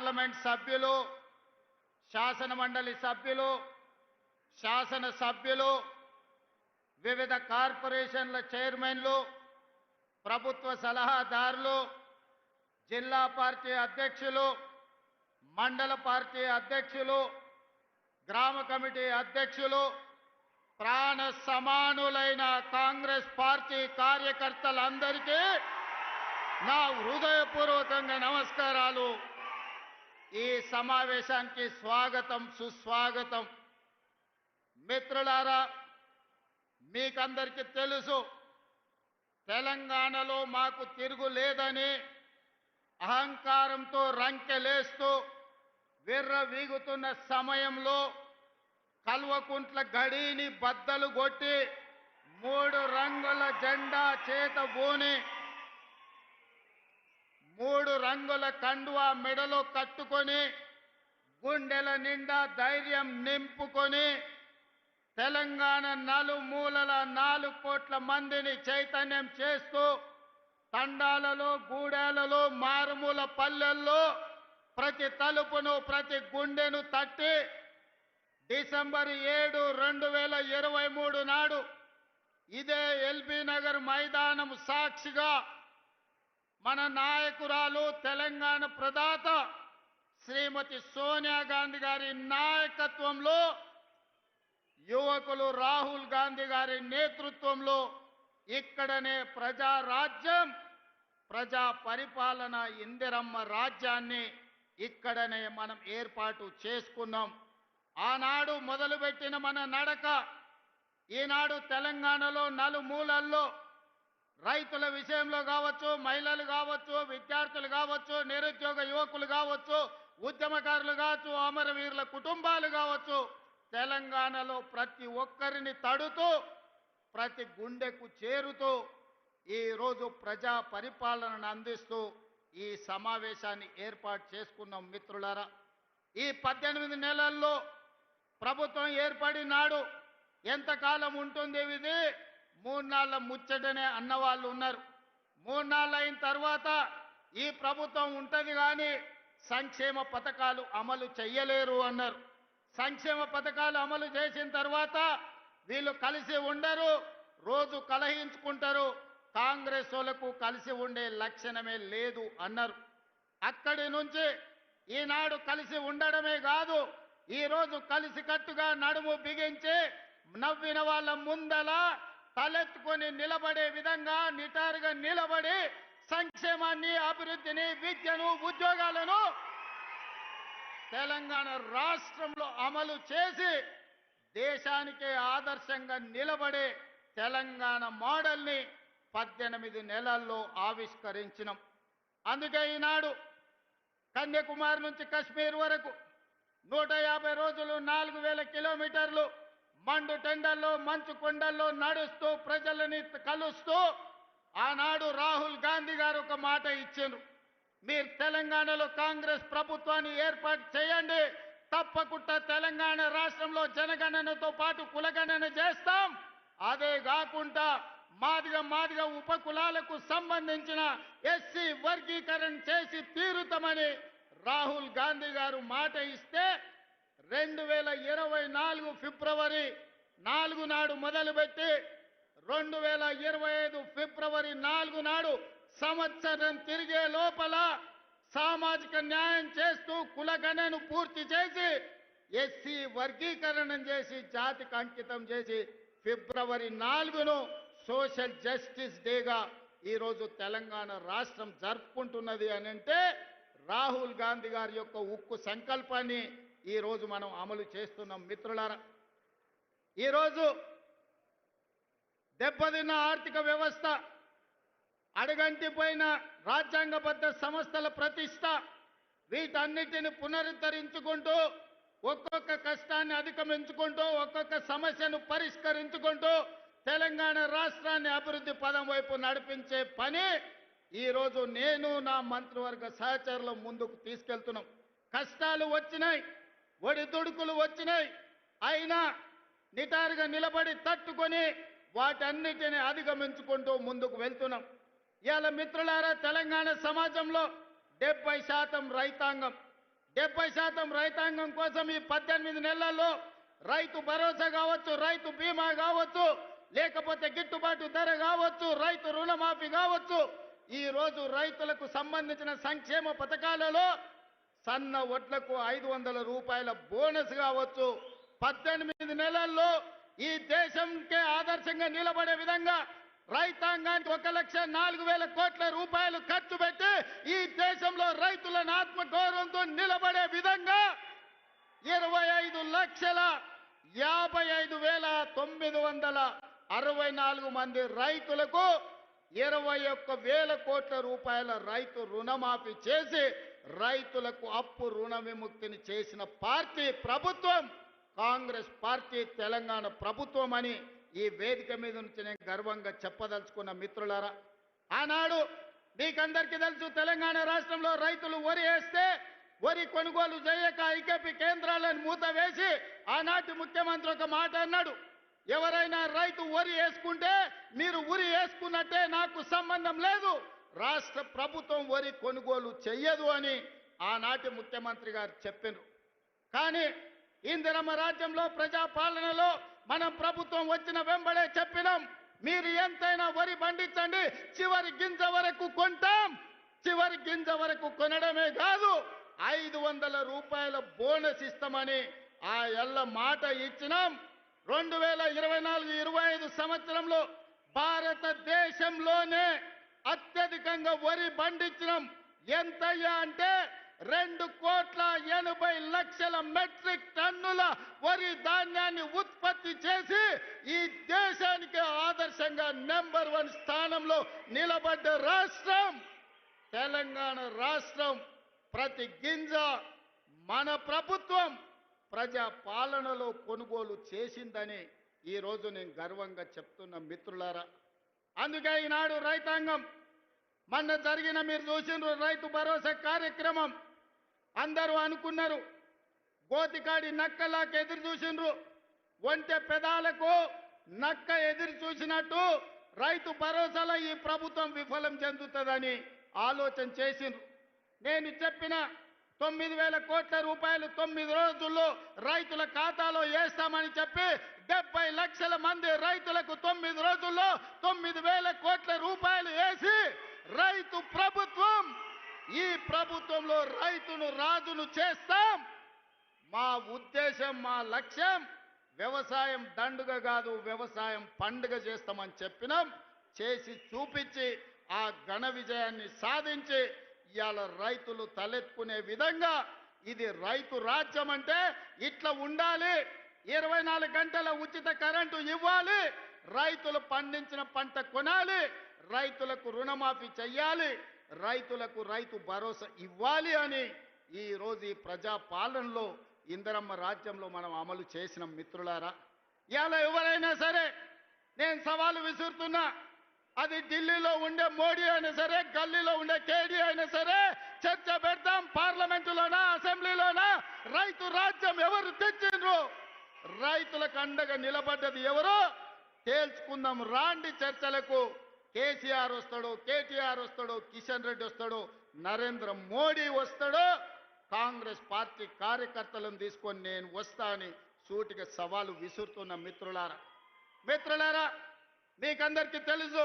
Parliament సభ్యులు, శాసన మండలి సభ్యులు, శాసన సభ్యులు, వివిధ కార్పొరేషన్ల చైర్మన్లు, ప్రభుత్వ సలహాదారులు, జిల్లా పార్టీ అధ్యక్షులు, మండల పార్టీ అధ్యక్షులు, గ్రామ కమిటీ అధ్యక్షులు, ప్రాణ సమానులైన కాంగ్రెస్ పార్టీ కార్యకర్తలందరికీ నా హృదయపూర్వకంగా నమస్కారాలు. ఈ సమావేశానికి స్వాగతం, సుస్వాగతం. మిత్రులారా, మీకందరికీ తెలుసు, తెలంగాణలో మాకు తిరుగులేదని అహంకారంతో రంకెలేస్తూ విర్రవీగుతున్న సమయంలో కల్వకుంట్ల గడిని బద్దలు కొట్టి 3 రంగుల జెండా చేతబూని 3 రంగుల కండువా మెడలో కట్టుకొని గుండెల నిండా ధైర్యం నింపుకొని తెలంగాణ నలుమూలల 4 కోట్ల మందిని చైతన్యం చేస్తూ తండాలలో, గూడాలలో, మారుమూల పల్లెల్లో ప్రతి తలుపును, ప్రతి గుండెను తట్టి డిసెంబర్ 7, 2023 నాడు ఇదే ఎల్బీ నగర్ మైదానం సాక్షిగా మన నాయకురాలు, తెలంగాణ ప్రదాత శ్రీమతి సోనియా గాంధీ గారి నాయకత్వంలో, యువకులు రాహుల్ గాంధీ గారి నేతృత్వంలో ఇక్కడనే ప్రజారాజ్యం, ప్రజా పరిపాలన, ఇందిరమ్మ రాజ్యాన్ని ఇక్కడనే మనం ఏర్పాటు చేసుకున్నాం. ఆనాడు మొదలుపెట్టిన మన నడక ఈనాడు తెలంగాణలో నలుమూలల్లో రైతుల విషయంలో కావచ్చు, మహిళలు కావచ్చు, విద్యార్థులు కావచ్చు, నిరుద్యోగ యువకులు కావచ్చు, ఉద్యమకారులు కావచ్చు, అమరవీరుల కుటుంబాలు కావచ్చు, తెలంగాణలో ప్రతి ఒక్కరిని తడుతూ ప్రతి గుండెకు చేరుతూ ఈరోజు ప్రజా పరిపాలనను అందిస్తూ ఈ సమావేశాన్ని ఏర్పాటు చేసుకున్నాం. మిత్రులారా, ఈ 18 నెలల్లో ప్రభుత్వం ఏర్పడినాడు ఎంతకాలం ఉంటుంది ఇది? 3 నాళ్ళ ముచ్చటనే అన్నవాళ్ళు ఉన్నారు. 3 నాళ్ళు అయిన తర్వాత ఈ ప్రభుత్వం ఉంటుంది కానీ సంక్షేమ పథకాలు అమలు చెయ్యలేరు అన్నారు. సంక్షేమ పథకాలు అమలు చేసిన తర్వాత వీళ్ళు కలిసి ఉండరు, రోజు కలహించుకుంటారు, కాంగ్రెస్ వాళ్ళకు కలిసి ఉండే లక్షణమే లేదు అన్నారు. అక్కడి నుంచి ఈనాడు కలిసి ఉండడమే కాదు, ఈరోజు కలిసికట్టుగా నడుము బిగించి నవ్విన వాళ్ళ ముందల తలెత్తుకొని నిలబడే విధంగా నిటారుగా నిలబడి సంక్షేమాన్ని, అభివృద్ధిని, విద్యను, ఉద్యోగాలను తెలంగాణ రాష్ట్రంలో అమలు చేసి దేశానికే ఆదర్శంగా నిలబడే తెలంగాణ మోడల్ని 18 నెలల్లో ఆవిష్కరించినాం. అందుకే ఈనాడు కన్యాకుమారి నుంచి కశ్మీర్ వరకు 150 రోజులు 4000 కిలోమీటర్లు మండు టెండల్లో, మంచు కొండల్లో నడుస్తూ ప్రజలని కలుస్తూ ఆనాడు రాహుల్ గాంధీ గారు ఒక మాట ఇచ్చారు, మీరు తెలంగాణలో కాంగ్రెస్ ప్రభుత్వాన్ని ఏర్పాటు చేయండి, తప్పకుండా తెలంగాణ రాష్ట్రంలో జనగణనతో పాటు కులగణన చేస్తాం, అదే కాకుండా మాదిగ ఉపకులాలకు సంబంధించిన ఎస్సీ వర్గీకరణ చేసి తీరుతామని రాహుల్ గాంధీ గారు మాట ఇస్తే 2024 ఫిబ్రవరి 4 నాడు మొదలుపెట్టి 2025 ఫిబ్రవరి 4 నాడు సంవత్సరం తిరిగే లోపల సామాజిక న్యాయం చేస్తూ కులగణను పూర్తి చేసి ఎస్సీ వర్గీకరణ చేసి జాతికి అంకితం చేసి ఫిబ్రవరి 4ను సోషల్ జస్టిస్ డేగా ఈరోజు తెలంగాణ రాష్ట్రం జరుపుకుంటున్నది అని అంటే రాహుల్ గాంధీ గారి యొక్క ఉక్కు సంకల్పాన్ని ఈరోజు మనం అమలు చేస్తున్నాం. మిత్రులారా, ఈరోజు దెబ్బతిన్న ఆర్థిక వ్యవస్థ, అడుగంటిపోయిన రాజ్యాంగబద్ధ సంస్థల ప్రతిష్ట, వీటన్నిటిని పునరుద్ధరించుకుంటూ ఒక్కొక్క కష్టాన్ని అధిగమించుకుంటూ ఒక్కొక్క సమస్యను పరిష్కరించుకుంటూ తెలంగాణ రాష్ట్రాన్ని అభివృద్ధి పదం వైపు నడిపించే పని ఈరోజు నేను నా మంత్రివర్గ సహచరులు ముందుకు తీసుకెళ్తున్నాం. కష్టాలు వచ్చినాయి, ఒడిదుడుకులు వచ్చినాయి, అయినా నిటారుగా నిలబడి తట్టుకొని వాటన్నిటిని అధిగమించుకుంటూ ముందుకు వెళ్తున్నాం. ఇవాళ మిత్రులారా, తెలంగాణ సమాజంలో 70% రైతాంగం, 70% రైతాంగం కోసం ఈ 18 నెలల్లో రైతు భరోసా కావచ్చు, రైతు బీమా కావచ్చు, లేకపోతే గిట్టుబాటు ధర కావచ్చు, రైతు రుణమాఫీ కావచ్చు, ఈ రోజు రైతులకు సంబంధించిన సంక్షేమ పథకాలలో సన్న వడ్లకు 500 రూపాయల బోనస్ కావచ్చు, 18 నెలల్లో ఈ దేశంకే ఆదర్శంగా నిలబడే విధంగా రైతాంగానికి 1,04,000 కోట్ల రూపాయలు ఖర్చు పెట్టి ఈ దేశంలో రైతులను ఆత్మగౌరవంతో నిలబడే విధంగా 25,55,964 మంది రైతులకు 21,000 కోట్ల రూపాయల రైతు రుణమాఫీ చేసి రైతులకు అప్పు రుణ విముక్తిని చేసిన పార్టీ ప్రభుత్వం కాంగ్రెస్ పార్టీ, తెలంగాణ ప్రభుత్వం అని ఈ వేదిక మీద నుంచి నేను గర్వంగా చెప్పదలుచుకున్న మిత్రులారా. ఆనాడు మీకందరికీ తెలుసు, తెలంగాణ రాష్ట్రంలో రైతులు వరి వేస్తే వరి కొనుగోలు చేయక ఐకేపీ కేంద్రాలను మూతవేసి ఆనాటి ముఖ్యమంత్రి ఒక మాట అన్నాడు, ఎవరైనా రైతు వరి వేసుకుంటే మీరు ఉరి వేసుకున్నట్టే, నాకు సంబంధం లేదు, రాష్ట్ర ప్రభుత్వం వరి కొనుగోలు చెయ్యదు అని ఆనాటి ముఖ్యమంత్రి గారు చెప్పారు. కానీ ఇందిరమ్మ రాజ్యంలో ప్రజాపాలనలో మనం ప్రభుత్వం వచ్చిన వెంబడే చెప్పినాం, మీరు ఎంతైనా వరి పండించండి, చివరి గింజ వరకు కొంటాం, చివరి గింజ వరకు కొనడమే కాదు 500 రూపాయల బోనస్ ఇస్తామని ఆ ఎల్ల మాట ఇచ్చినాం. 2024-25 సంవత్సరంలో భారతదేశంలోనే అత్యధికంగా వరి పండించినాం. ఎంతయ్యా అంటే 2,80,00,000 మెట్రిక్ టన్నుల వరి ధాన్యాన్ని ఉత్పత్తి చేసి ఈ దేశానికి ఆదర్శంగా నెంబర్ 1 స్థానంలో నిలబడ్డ రాష్ట్రం తెలంగాణ రాష్ట్రం. ప్రతి గింజ మన ప్రభుత్వం ప్రజా పాలనలో కొనుగోలు చేసిందని ఈరోజు నేను గర్వంగా చెప్తున్న మిత్రులారా. అందుకే ఈనాడు రైతాంగం మొన్న జరిగిన మీరు చూసిండ్రు రైతు భరోసా కార్యక్రమం, అందరూ అనుకున్నారు గోతికాడి నక్కలాకి ఎదురు చూసిండ్రు, ఒంటె పెదాలకు నక్క ఎదురు చూసినట్టు రైతు భరోసాలో ఈ ప్రభుత్వం విఫలం చెందుతుందని ఆలోచన చేసిండ్రు. నేను చెప్పిన 9,000 కోట్ల రూపాయలు 9 రోజుల్లో రైతుల ఖాతాలో వేస్తామని చెప్పి 70 లక్షల మంది రైతులకు 9 రోజుల్లో 9,000 కోట్ల రూపాయలు వేసి రైతు ప్రభుత్వం, ఈ ప్రభుత్వంలో రైతును రాజును చేస్తాం. మా ఉద్దేశం, మా లక్ష్యం వ్యవసాయం దండుగ కాదు, వ్యవసాయం పండుగ చేస్తామని చెప్పినాం. చేసి చూపించి ఆ ఘన విజయాన్ని సాధించి ఇవాళ రైతులు తలెత్తుకునే విధంగా ఇది రైతు రాజ్యం అంటే ఇట్లా ఉండాలి. 24 గంటల ఉచిత కరెంటు ఇవ్వాలి, రైతులు పండించిన పంట కొనాలి, రైతులకు రుణమాఫీ చెయ్యాలి, రైతులకు రైతు భరోసా ఇవ్వాలి అని ఈ రోజు ఈ ప్రజా పాలనలో ఇందిరమ్మ రాజ్యంలో మనం అమలు చేసిన మిత్రులారా. ఇవాళ ఎవరైనా సరే నేను సవాలు విసురుతున్నా, అది ఢిల్లీలో ఉండే మోడీ అయినా సరే, గల్లీలో ఉండే కేడీ అయినా సరే, చర్చ పెడతాం పార్లమెంటులోనా అసెంబ్లీలోనా. రైతు రాజ్యం ఎవరు తెచ్చిండ్రు, రైతులకు అండగా నిలబడ్డది ఎవరో తేల్చుకుందాం. రాండి చర్చలకు. కేసీఆర్ వస్తాడు, కేటీఆర్ వస్తాడు, కిషన్ రెడ్డి వస్తాడు, నరేంద్ర మోడీ వస్తాడు, కాంగ్రెస్ పార్టీ కార్యకర్తలను తీసుకొని నేను వస్తా అని సూటిగా సవాలు విసురుతున్న మిత్రులారా, మీకందరికీ తెలుసు,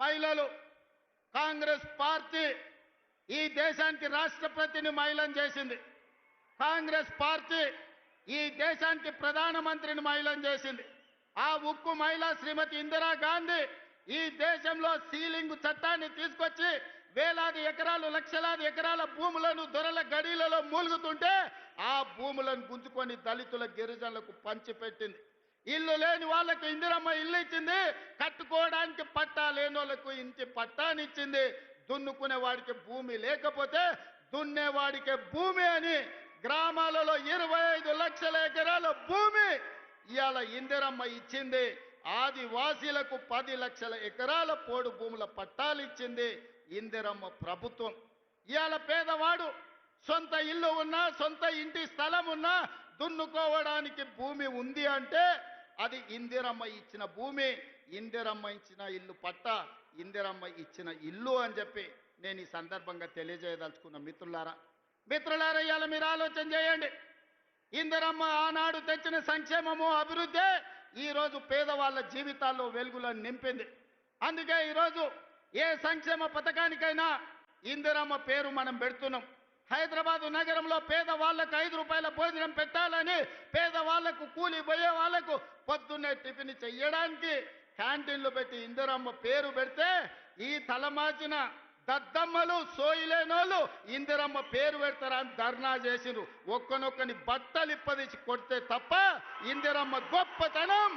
మహిళలు కాంగ్రెస్ పార్టీ ఈ దేశానికి రాష్ట్రపతిని మహిళను చేసింది, కాంగ్రెస్ పార్టీ ఈ దేశానికి ప్రధానమంత్రిని మహిళను చేసింది. ఆ ఉక్కు మహిళ శ్రీమతి ఇందిరాగాంధీ ఈ దేశంలో సీలింగ్ చట్టాన్ని తీసుకొచ్చి వేలాది ఎకరాలు, లక్షలాది ఎకరాల భూములను దొరల గడిలలో మూలుగుతుంటే ఆ భూములను గుంజుకొని దళితుల, గిరిజనులకు పంచిపెట్టింది. ఇల్లు లేని వాళ్ళకు ఇందిరమ్మ ఇల్లు ఇచ్చింది, కట్టుకోవడానికి పట్టా లేని వాళ్ళకు ఇంటి పట్టానిచ్చింది, దున్నుకునే వాడికి భూమి లేకపోతే దున్నేవాడికి భూమి అని గ్రామాలలో 25 లక్షల ఎకరాల భూమి ఇవాళ ఇందిరమ్మ ఇచ్చింది. ఆదివాసీలకు 10 లక్షల ఎకరాల పోడు భూముల పట్టాలు ఇచ్చింది ఇందిరమ్మ ప్రభుత్వం. ఇవాళ పేదవాడు సొంత ఇల్లు ఉన్నా, సొంత ఇంటి స్థలం ఉన్నా దున్నుకోవడానికి భూమి ఉంది అంటే అది ఇందిరమ్మ ఇచ్చిన భూమి, ఇందిరమ్మ ఇచ్చిన ఇల్లు పట్ట, ఇందిరమ్మ ఇచ్చిన ఇల్లు అని చెప్పి నేను ఈ సందర్భంగా తెలియజేయదలుచుకున్న మిత్రులారా. మిత్రులారా ఇవాళ మీరు ఆలోచన చేయండి. ఇందిరమ్మ ఆనాడు తెచ్చిన సంక్షేమము అభివృద్ధి ఈరోజు పేదవాళ్ళ జీవితాల్లో వెలుగులను నింపింది. అందుకే ఈరోజు ఏ సంక్షేమ పథకానికైనా ఇందిరమ్మ పేరు మనం పెడుతున్నాం. హైదరాబాదు నగరంలో పేదవాళ్లకు 5 రూపాయల భోజనం పెట్టాలని, పేదవాళ్లకు కూలి పోయే వాళ్లకు పొద్దున్నే టిఫిన్ చెయ్యడానికి క్యాంటీన్లు పెట్టి ఇందిరమ్మ పేరు పెడితే ఈ తలమాచిన దద్దమ్మలు సోయిలేనోళ్ళు ఇందిరమ్మ పేరు పెడతారా అని ధర్నా చేసిరు. ఒక్కనొక్కని బట్టలు ఇప్పదీసి కొడితే తప్ప ఇందిరమ్మ గొప్పతనం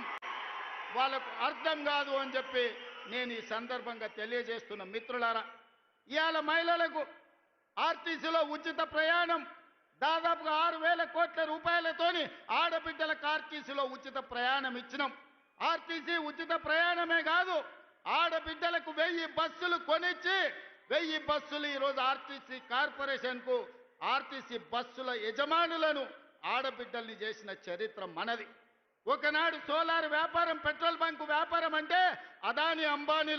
వాళ్ళకు అర్థం కాదు అని చెప్పి నేను ఈ సందర్భంగా తెలియజేస్తున్న మిత్రులారా. ఇవాళ మహిళలకు ఆర్టీసీలో ఉచిత ప్రయాణం దాదాపుగా 6,000 కోట్ల రూపాయలతోని ఆడబిడ్డలకు ఆర్టీసీలో ఉచిత ప్రయాణం ఇచ్చినాం. ఆర్టీసీ ఉచిత ప్రయాణమే కాదు, ఆడబిడ్డలకు 1000 బస్సులు కొనిచ్చి 1000 బస్సులు ఈరోజు ఆర్టీసీ కార్పొరేషన్కు ఆర్టీసీ బస్సుల యజమానులను ఆడబిడ్డల్ని చేసిన చరిత్ర మనది. ఒకనాడు సోలార్ వ్యాపారం, పెట్రోల్ బంకు వ్యాపారం అంటే అదాని అంబానీ